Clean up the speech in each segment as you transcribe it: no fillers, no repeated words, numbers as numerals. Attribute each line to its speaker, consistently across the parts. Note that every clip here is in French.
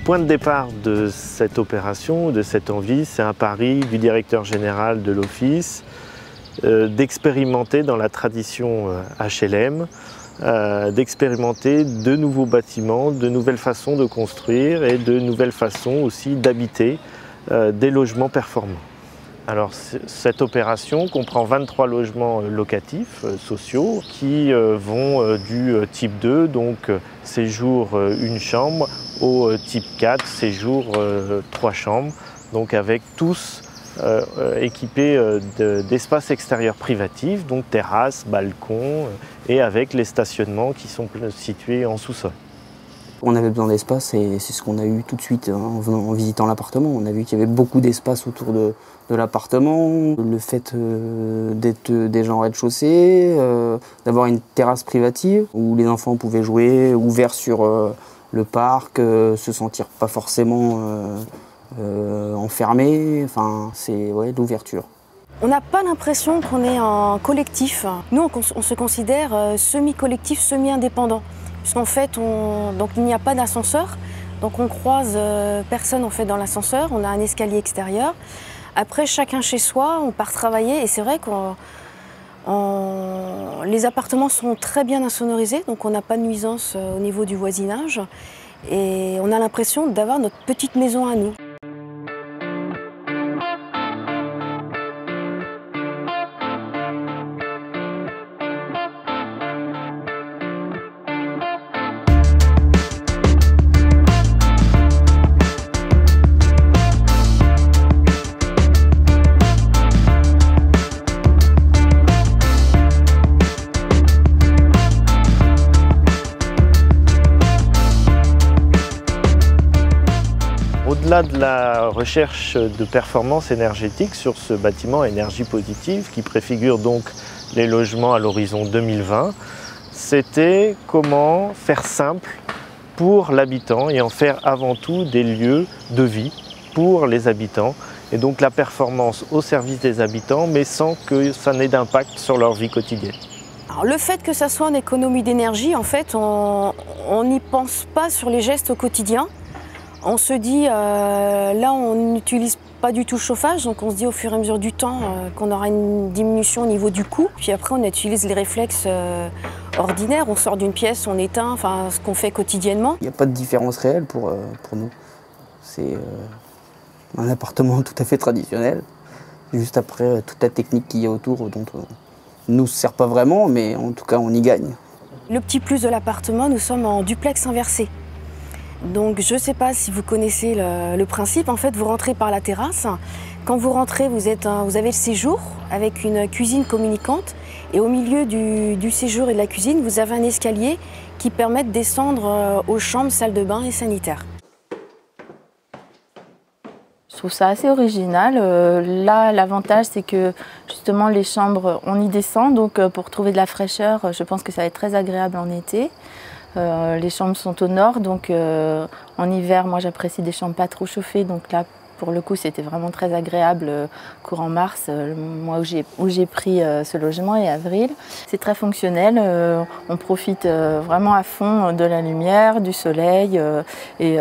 Speaker 1: point de départ de cette opération, de cette envie, c'est un pari du directeur général de l'Office d'expérimenter dans la tradition HLM, d'expérimenter de nouveaux bâtiments, de nouvelles façons de construire et de nouvelles façons aussi d'habiter des logements performants. Alors, cette opération comprend 23 logements locatifs sociaux qui vont du type 2, donc séjour une chambre, au type 4, séjour 3 chambres, donc avec tous équipés d'espaces extérieurs privatifs, donc terrasses, balcons, et avec les stationnements qui sont situés en sous-sol.
Speaker 2: On avait besoin d'espace et c'est ce qu'on a eu tout de suite en visitant l'appartement. On a vu qu'il y avait beaucoup d'espace autour de l'appartement. Le fait d'être déjà en rez-de-chaussée, d'avoir une terrasse privative où les enfants pouvaient jouer, ouvert sur le parc, se sentir pas forcément enfermés. Enfin, c'est l'ouverture.
Speaker 3: On n'a pas l'impression qu'on est en collectif. Nous, on se considère semi-collectif, semi-indépendant. Puisqu'en fait, donc, il n'y a pas d'ascenseur, donc on croise personne en fait, dans l'ascenseur, on a un escalier extérieur. Après, chacun chez soi, on part travailler et c'est vrai que les appartements sont très bien insonorisés, donc on n'a pas de nuisance au niveau du voisinage et on a l'impression d'avoir notre petite maison à nous.
Speaker 1: Au-delà de la recherche de performance énergétique sur ce bâtiment énergie positive qui préfigure donc les logements à l'horizon 2020, c'était comment faire simple pour l'habitant et en faire avant tout des lieux de vie pour les habitants et donc la performance au service des habitants mais sans que ça n'ait d'impact sur leur vie quotidienne.
Speaker 3: Alors, le fait que ça soit en économie d'énergie, en fait, on n'y pense pas sur les gestes au quotidien. On se dit, là on n'utilise pas du tout le chauffage, donc on se dit au fur et à mesure du temps qu'on aura une diminution au niveau du coût. Puis après on utilise les réflexes ordinaires, on sort d'une pièce, on éteint, enfin ce qu'on fait quotidiennement.
Speaker 2: Il n'y a pas de différence réelle pour nous. C'est un appartement tout à fait traditionnel. Juste après, toute la technique qu'il y a autour dont on ne nous sert pas vraiment, mais en tout cas on y gagne.
Speaker 3: Le petit plus de l'appartement, nous sommes en duplex inversé. Donc je ne sais pas si vous connaissez le principe, en fait vous rentrez par la terrasse. Quand vous rentrez, vous avez le séjour avec une cuisine communicante et au milieu du séjour et de la cuisine, vous avez un escalier qui permet de descendre aux chambres, salles de bain et sanitaires.
Speaker 4: Je trouve ça assez original. Là, l'avantage, c'est que justement les chambres, on y descend, donc pour trouver de la fraîcheur, je pense que ça va être très agréable en été. Les chambres sont au nord, donc en hiver, moi j'apprécie des chambres pas trop chauffées, donc là pour le coup c'était vraiment très agréable courant mars, le mois où j'ai pris ce logement et avril. C'est très fonctionnel, on profite vraiment à fond de la lumière, du soleil et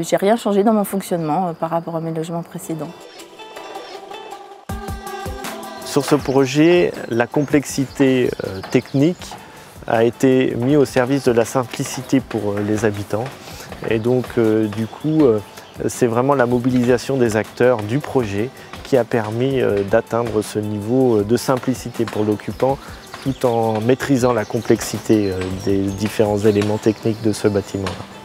Speaker 4: j'ai rien changé dans mon fonctionnement par rapport à mes logements précédents.
Speaker 1: Sur ce projet, la complexité technique a été mise au service de la simplicité pour les habitants. Et donc, du coup, c'est vraiment la mobilisation des acteurs du projet qui a permis d'atteindre ce niveau de simplicité pour l'occupant tout en maîtrisant la complexité des différents éléments techniques de ce bâtiment-là.